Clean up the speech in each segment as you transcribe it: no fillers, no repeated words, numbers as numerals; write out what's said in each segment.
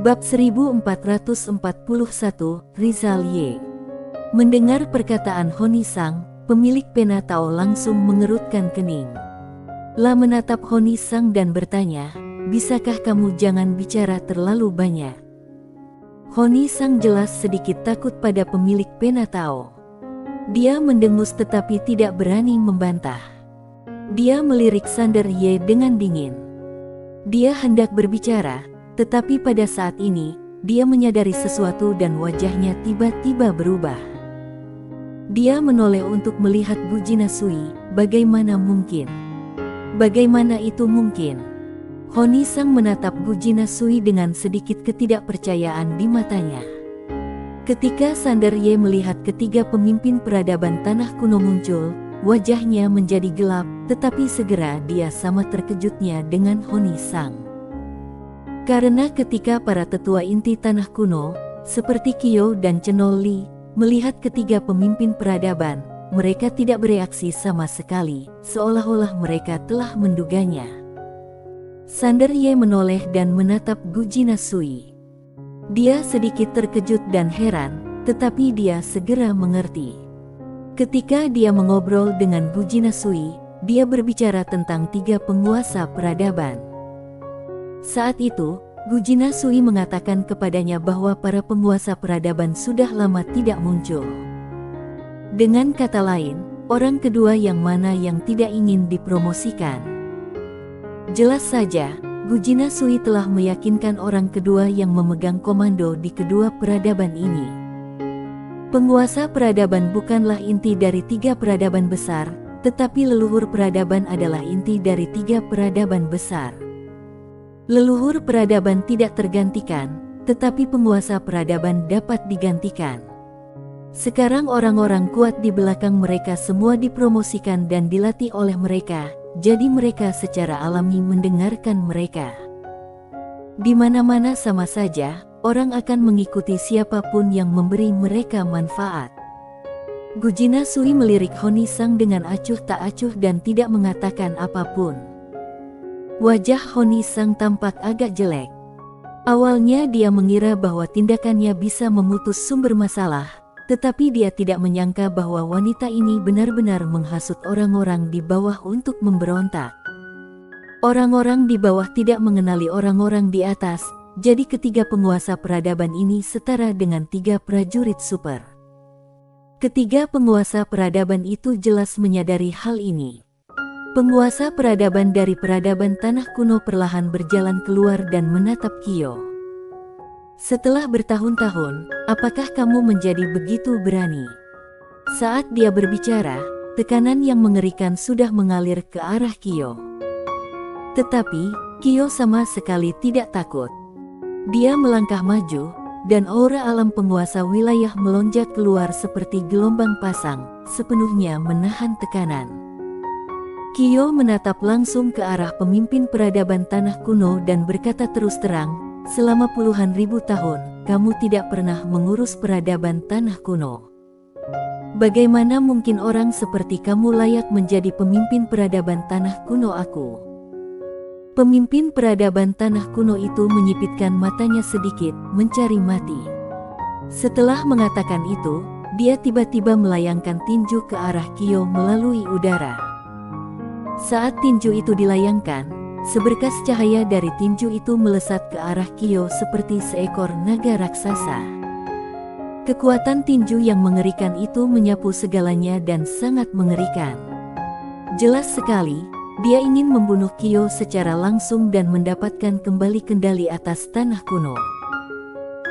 Bab 1441, Rizal Y. Mendengar perkataan Honi Sang, pemilik pena Tao langsung mengerutkan kening. La menatap Honi Sang dan bertanya, "Bisakah kamu jangan bicara terlalu banyak?" Honi Sang jelas sedikit takut pada pemilik pena Tao. Dia mendengus tetapi tidak berani membantah. Dia melirik Sander Y dengan dingin. Dia hendak berbicara, tetapi pada saat ini, dia menyadari sesuatu dan wajahnya tiba-tiba berubah. Dia menoleh untuk melihat Bu Jinasui. Bagaimana mungkin? Bagaimana itu mungkin? Honi Sang menatap Bu Jinasui dengan sedikit ketidakpercayaan di matanya. Ketika Sander Y melihat ketiga pemimpin peradaban tanah kuno muncul, wajahnya menjadi gelap, tetapi segera dia sama terkejutnya dengan Honi Sang. Karena ketika para tetua inti tanah kuno, seperti Kyo dan Chenol Li, melihat ketiga pemimpin peradaban, mereka tidak bereaksi sama sekali, seolah-olah mereka telah menduganya. Sander Y menoleh dan menatap Gu Jinasui. Dia sedikit terkejut dan heran, tetapi dia segera mengerti. Ketika dia mengobrol dengan Gu Jinasui, dia berbicara tentang tiga penguasa peradaban. Saat itu, Gu Jinasui mengatakan kepadanya bahwa para penguasa peradaban sudah lama tidak muncul. Dengan kata lain, orang kedua yang mana yang tidak ingin dipromosikan. Jelas saja, Gu Jinasui telah meyakinkan orang kedua yang memegang komando di kedua peradaban ini. Penguasa peradaban bukanlah inti dari tiga peradaban besar, tetapi leluhur peradaban adalah inti dari tiga peradaban besar. Leluhur peradaban tidak tergantikan, tetapi penguasa peradaban dapat digantikan. Sekarang orang-orang kuat di belakang mereka semua dipromosikan dan dilatih oleh mereka, jadi mereka secara alami mendengarkan mereka. Di mana-mana sama saja, orang akan mengikuti siapapun yang memberi mereka manfaat. Gu Jinasui melirik Honi Sang dengan acuh tak acuh dan tidak mengatakan apapun. Wajah Honi Sang tampak agak jelek. Awalnya dia mengira bahwa tindakannya bisa memutus sumber masalah, tetapi dia tidak menyangka bahwa wanita ini benar-benar menghasut orang-orang di bawah untuk memberontak. Orang-orang di bawah tidak mengenali orang-orang di atas, jadi ketiga penguasa peradaban ini setara dengan tiga prajurit super. Ketiga penguasa peradaban itu jelas menyadari hal ini. Penguasa peradaban dari peradaban tanah kuno perlahan berjalan keluar dan menatap Kyo. "Setelah bertahun-tahun, apakah kamu menjadi begitu berani?" Saat dia berbicara, tekanan yang mengerikan sudah mengalir ke arah Kyo. Tetapi, Kyo sama sekali tidak takut. Dia melangkah maju, dan aura alam penguasa wilayah melonjak keluar seperti gelombang pasang, sepenuhnya menahan tekanan. Kyo menatap langsung ke arah pemimpin peradaban tanah kuno dan berkata terus terang, "Selama puluhan ribu tahun, kamu tidak pernah mengurus peradaban tanah kuno. Bagaimana mungkin orang seperti kamu layak menjadi pemimpin peradaban tanah kuno aku?" Pemimpin peradaban tanah kuno itu menyipitkan matanya sedikit, mencari mati. Setelah mengatakan itu, dia tiba-tiba melayangkan tinju ke arah Kyo melalui udara. Saat tinju itu dilayangkan, seberkas cahaya dari tinju itu melesat ke arah Kyo seperti seekor naga raksasa. Kekuatan tinju yang mengerikan itu menyapu segalanya dan sangat mengerikan. Jelas sekali, dia ingin membunuh Kyo secara langsung dan mendapatkan kembali kendali atas tanah kuno.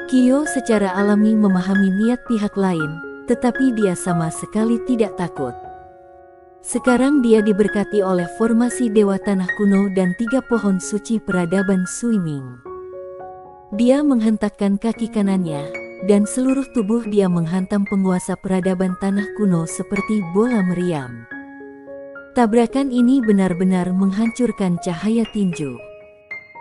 Kyo secara alami memahami niat pihak lain, tetapi dia sama sekali tidak takut. Sekarang dia diberkati oleh formasi Dewa Tanah Kuno dan tiga pohon suci peradaban Suiming. Dia menghentakkan kaki kanannya, dan seluruh tubuh dia menghantam penguasa peradaban Tanah Kuno seperti bola meriam. Tabrakan ini benar-benar menghancurkan cahaya tinju.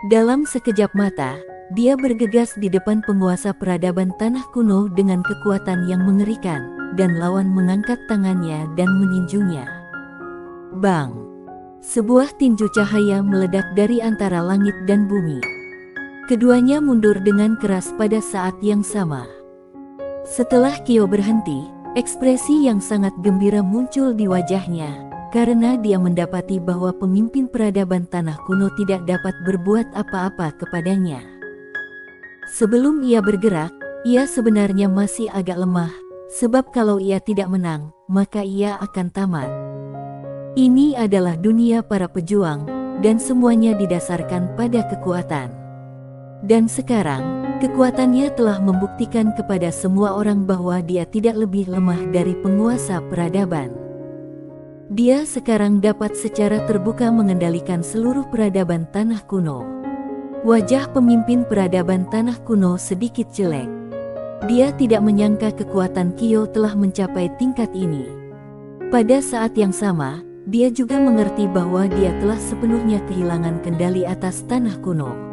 Dalam sekejap mata, dia bergegas di depan penguasa peradaban Tanah Kuno dengan kekuatan yang mengerikan, dan lawan mengangkat tangannya dan meninjunya. Bang! Sebuah tinju cahaya meledak dari antara langit dan bumi. Keduanya mundur dengan keras pada saat yang sama. Setelah Kyo berhenti, ekspresi yang sangat gembira muncul di wajahnya, karena dia mendapati bahwa pemimpin peradaban tanah kuno tidak dapat berbuat apa-apa kepadanya. Sebelum ia bergerak, ia sebenarnya masih agak lemah, sebab kalau ia tidak menang, maka ia akan tamat. Ini adalah dunia para pejuang, dan semuanya didasarkan pada kekuatan. Dan sekarang, kekuatannya telah membuktikan kepada semua orang bahwa dia tidak lebih lemah dari penguasa peradaban. Dia sekarang dapat secara terbuka mengendalikan seluruh peradaban tanah kuno. Wajah pemimpin peradaban tanah kuno sedikit jelek. Dia tidak menyangka kekuatan Kyo telah mencapai tingkat ini. Pada saat yang sama, dia juga mengerti bahwa dia telah sepenuhnya kehilangan kendali atas tanah kuno.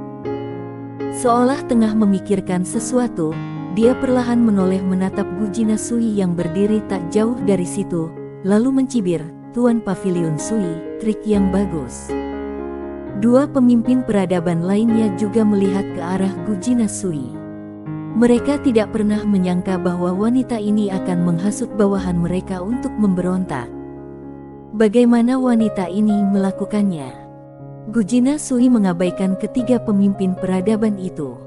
Seolah tengah memikirkan sesuatu, dia perlahan menoleh menatap Gujina Sui yang berdiri tak jauh dari situ, lalu mencibir, "Tuan Pavilion Sui, trik yang bagus." Dua pemimpin peradaban lainnya juga melihat ke arah Gujina Sui. Mereka tidak pernah menyangka bahwa wanita ini akan menghasut bawahan mereka untuk memberontak. Bagaimana wanita ini melakukannya? Gujina Sui mengabaikan ketiga pemimpin peradaban itu.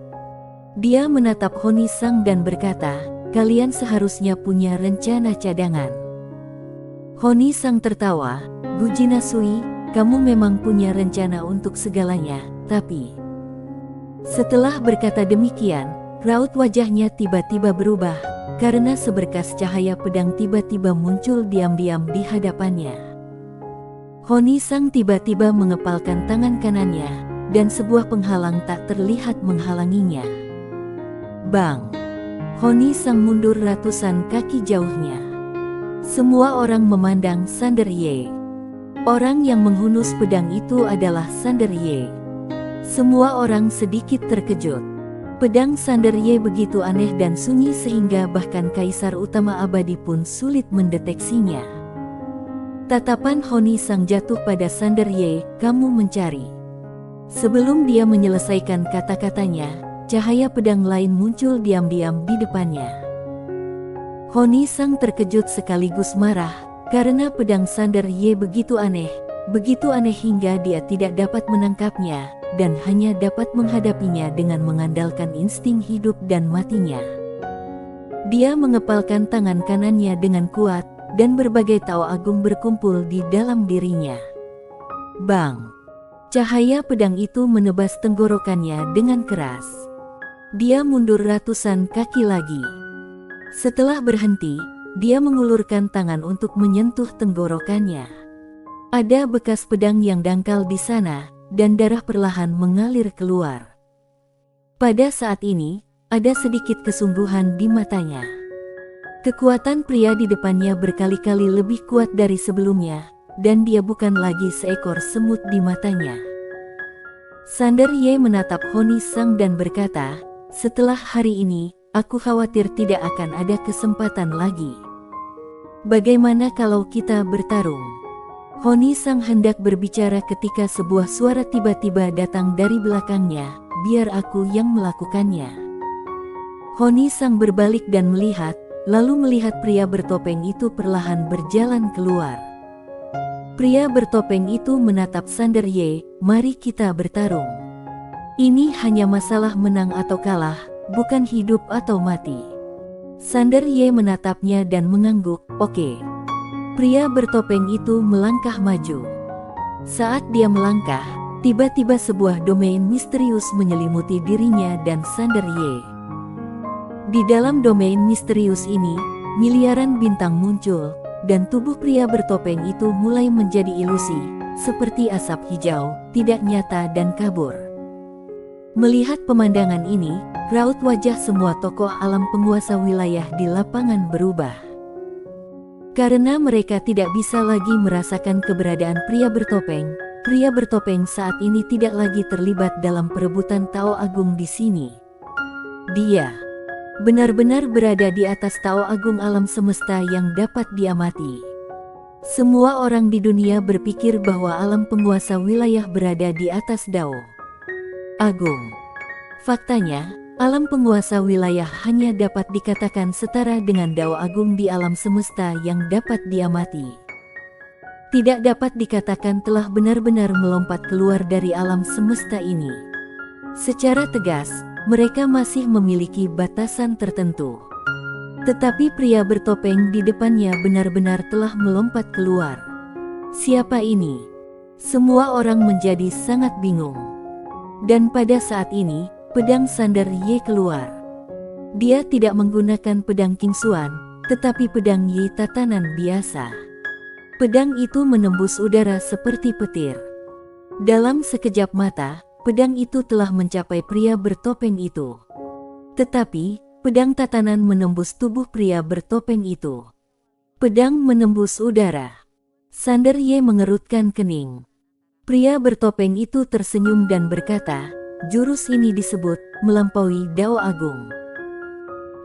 Dia menatap Honi Sang dan berkata, "Kalian seharusnya punya rencana cadangan." Honi Sang tertawa, "Gujina Sui, kamu memang punya rencana untuk segalanya, tapi..." Setelah berkata demikian, raut wajahnya tiba-tiba berubah, karena seberkas cahaya pedang tiba-tiba muncul diam-diam di hadapannya. Honi Sang tiba-tiba mengepalkan tangan kanannya, dan sebuah penghalang tak terlihat menghalanginya. Bang! Honi Sang mundur ratusan kaki jauhnya. Semua orang memandang Sander Ye. Orang yang menghunus pedang itu adalah Sander Ye. Semua orang sedikit terkejut. Pedang Sander Ye begitu aneh dan sunyi sehingga bahkan Kaisar Utama Abadi pun sulit mendeteksinya. Tatapan Honi Sang jatuh pada Sander Ye, "Kamu mencari." Sebelum dia menyelesaikan kata-katanya, cahaya pedang lain muncul diam-diam di depannya. Honi Sang terkejut sekaligus marah, karena pedang Sander Ye begitu aneh hingga dia tidak dapat menangkapnya, dan hanya dapat menghadapinya dengan mengandalkan insting hidup dan matinya. Dia mengepalkan tangan kanannya dengan kuat, dan berbagai tawa agung berkumpul di dalam dirinya. Bang! Cahaya pedang itu menebas tenggorokannya dengan keras. Dia mundur ratusan kaki lagi. Setelah berhenti, dia mengulurkan tangan untuk menyentuh tenggorokannya. Ada bekas pedang yang dangkal di sana, dan darah perlahan mengalir keluar. Pada saat ini, ada sedikit kesungguhan di matanya. Kekuatan pria di depannya berkali-kali lebih kuat dari sebelumnya, dan dia bukan lagi seekor semut di matanya. Sander Ye menatap Honi Sang dan berkata, "Setelah hari ini, aku khawatir tidak akan ada kesempatan lagi. Bagaimana kalau kita bertarung?" Honi Sang hendak berbicara ketika sebuah suara tiba-tiba datang dari belakangnya, "Biar aku yang melakukannya." Honi Sang berbalik dan melihat, lalu melihat pria bertopeng itu perlahan berjalan keluar. Pria bertopeng itu menatap Sander Ye, "Mari kita bertarung. Ini hanya masalah menang atau kalah, bukan hidup atau mati." Sander Ye menatapnya dan mengangguk, "Oke." Pria bertopeng itu melangkah maju. Saat dia melangkah, tiba-tiba sebuah domain misterius menyelimuti dirinya dan Sander Ye. Di dalam domain misterius ini, miliaran bintang muncul, dan tubuh pria bertopeng itu mulai menjadi ilusi, seperti asap hijau, tidak nyata dan kabur. Melihat pemandangan ini, raut wajah semua tokoh alam penguasa wilayah di lapangan berubah. Karena mereka tidak bisa lagi merasakan keberadaan pria bertopeng saat ini tidak lagi terlibat dalam perebutan Tao Agung di sini. Dia benar-benar berada di atas Tao Agung alam semesta yang dapat diamati. Semua orang di dunia berpikir bahwa alam penguasa wilayah berada di atas Dao Agung. Faktanya, alam penguasa wilayah hanya dapat dikatakan setara dengan Dao Agung di alam semesta yang dapat diamati. Tidak dapat dikatakan telah benar-benar melompat keluar dari alam semesta ini. Secara tegas, mereka masih memiliki batasan tertentu. Tetapi pria bertopeng di depannya benar-benar telah melompat keluar. Siapa ini? Semua orang menjadi sangat bingung. Dan pada saat ini, pedang Sander Ye keluar. Dia tidak menggunakan pedang Kingsuan, tetapi pedang Ye tatanan biasa. Pedang itu menembus udara seperti petir. Dalam sekejap mata, pedang itu telah mencapai pria bertopeng itu. Tetapi, pedang tatanan menembus tubuh pria bertopeng itu. Pedang menembus udara. Sander Ye mengerutkan kening. Pria bertopeng itu tersenyum dan berkata, jurus ini disebut melampaui Dao Agung.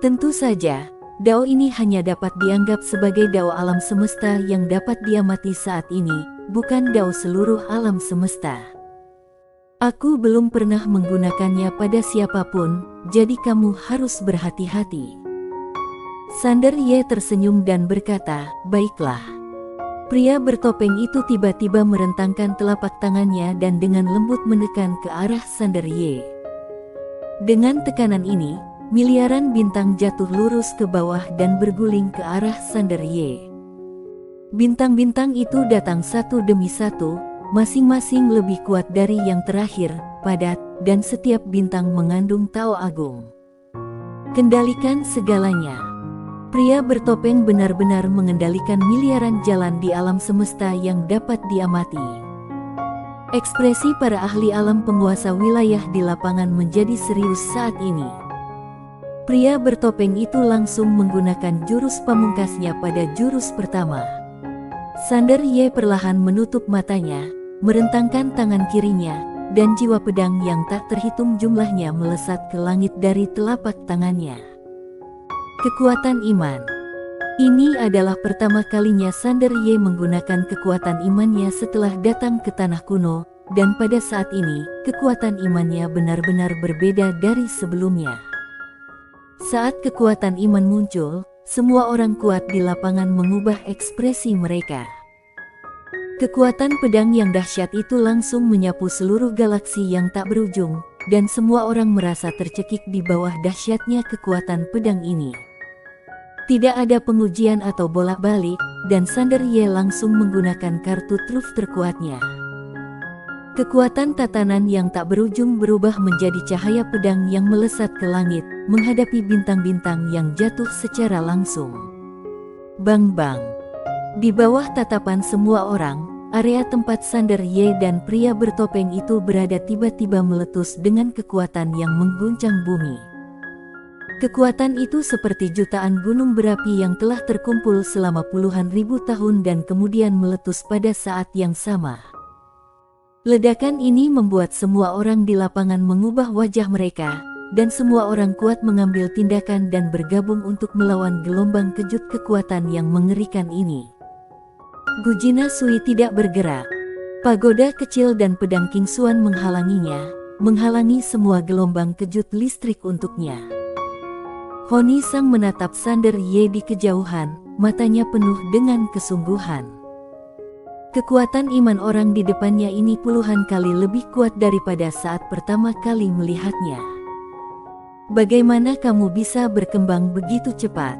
Tentu saja, Dao ini hanya dapat dianggap sebagai Dao alam semesta yang dapat diamati saat ini, bukan Dao seluruh alam semesta. Aku belum pernah menggunakannya pada siapapun, jadi kamu harus berhati-hati. Sander Ye tersenyum dan berkata, baiklah. Pria bertopeng itu tiba-tiba merentangkan telapak tangannya dan dengan lembut menekan ke arah Sander Ye. Dengan tekanan ini, miliaran bintang jatuh lurus ke bawah dan berguling ke arah Sander Ye. Bintang-bintang itu datang satu demi satu, masing-masing lebih kuat dari yang terakhir, padat, dan setiap bintang mengandung Tao Agung. Kendalikan segalanya. Pria bertopeng benar-benar mengendalikan miliaran jalan di alam semesta yang dapat diamati. Ekspresi para ahli alam penguasa wilayah di lapangan menjadi serius saat ini. Pria bertopeng itu langsung menggunakan jurus pamungkasnya pada jurus pertama. Sander Ye perlahan menutup matanya, merentangkan tangan kirinya, dan jiwa pedang yang tak terhitung jumlahnya melesat ke langit dari telapak tangannya. Kekuatan iman. Ini adalah pertama kalinya Sander Ye menggunakan kekuatan imannya setelah datang ke tanah kuno, dan pada saat ini, kekuatan imannya benar-benar berbeda dari sebelumnya. Saat kekuatan iman muncul, semua orang kuat di lapangan mengubah ekspresi mereka. Kekuatan pedang yang dahsyat itu langsung menyapu seluruh galaksi yang tak berujung, dan semua orang merasa tercekik di bawah dahsyatnya kekuatan pedang ini. Tidak ada pengujian atau bolak-balik, dan Sander Ye langsung menggunakan kartu truf terkuatnya. Kekuatan tatanan yang tak berujung berubah menjadi cahaya pedang yang melesat ke langit, menghadapi bintang-bintang yang jatuh secara langsung. Bang-bang. Di bawah tatapan semua orang, area tempat Sander Ye dan pria bertopeng itu berada tiba-tiba meletus dengan kekuatan yang mengguncang bumi. Kekuatan itu seperti jutaan gunung berapi yang telah terkumpul selama puluhan ribu tahun dan kemudian meletus pada saat yang sama. Ledakan ini membuat semua orang di lapangan mengubah wajah mereka, dan semua orang kuat mengambil tindakan dan bergabung untuk melawan gelombang kejut kekuatan yang mengerikan ini. Gujina Sui tidak bergerak. Pagoda kecil dan pedang Kingsuan menghalanginya, menghalangi semua gelombang kejut listrik untuknya. Honi Sang menatap Sander Ye di kejauhan, matanya penuh dengan kesungguhan. Kekuatan iman orang di depannya ini puluhan kali lebih kuat daripada saat pertama kali melihatnya. Bagaimana kamu bisa berkembang begitu cepat?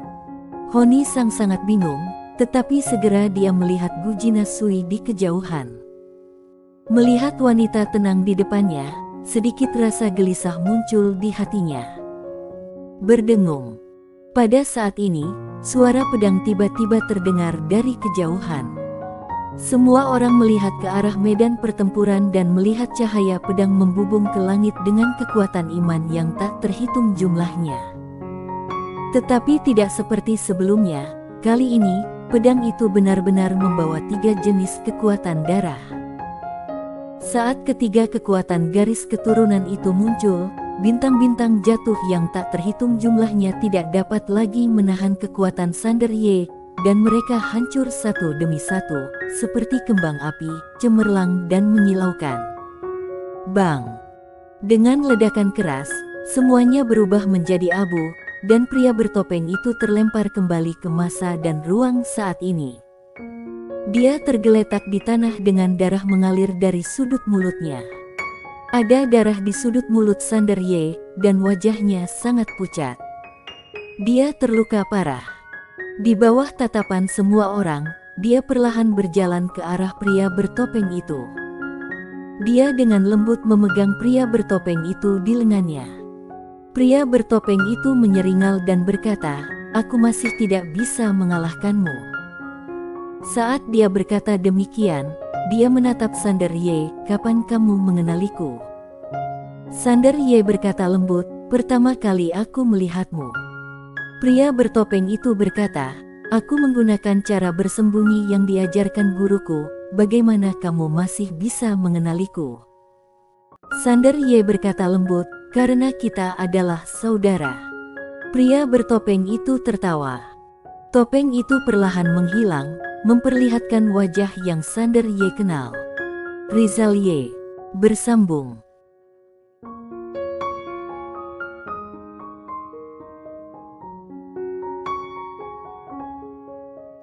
Honi Sang sangat bingung, tetapi segera dia melihat Gujina Sui di kejauhan. Melihat wanita tenang di depannya, sedikit rasa gelisah muncul di hatinya. Berdengung. Pada saat ini, suara pedang tiba-tiba terdengar dari kejauhan. Semua orang melihat ke arah medan pertempuran dan melihat cahaya pedang membubung ke langit dengan kekuatan iman yang tak terhitung jumlahnya. Tetapi tidak seperti sebelumnya, kali ini, pedang itu benar-benar membawa 3 jenis kekuatan darah. Saat ketiga kekuatan garis keturunan itu muncul, bintang-bintang jatuh yang tak terhitung jumlahnya tidak dapat lagi menahan kekuatan Sander Ye, dan mereka hancur satu demi satu, seperti kembang api, cemerlang dan menyilaukan. Bang! Dengan ledakan keras, semuanya berubah menjadi abu, dan pria bertopeng itu terlempar kembali ke masa dan ruang saat ini. Dia tergeletak di tanah dengan darah mengalir dari sudut mulutnya. Ada darah di sudut mulut Sander Ye, dan wajahnya sangat pucat. Dia terluka parah. Di bawah tatapan semua orang, dia perlahan berjalan ke arah pria bertopeng itu. Dia dengan lembut memegang pria bertopeng itu di lengannya. Pria bertopeng itu menyeringal dan berkata, "Aku masih tidak bisa mengalahkanmu." Saat dia berkata demikian, dia menatap Sander Ye, "Kapan kamu mengenaliku?" Sander Ye berkata lembut, "Pertama kali aku melihatmu." Pria bertopeng itu berkata, "Aku menggunakan cara bersembunyi yang diajarkan guruku, bagaimana kamu masih bisa mengenaliku?" Sander Ye berkata lembut, "Karena kita adalah saudara." Pria bertopeng itu tertawa. Topeng itu perlahan menghilang, memperlihatkan wajah yang Sander Ye kenal. Rizal Ye. Bersambung.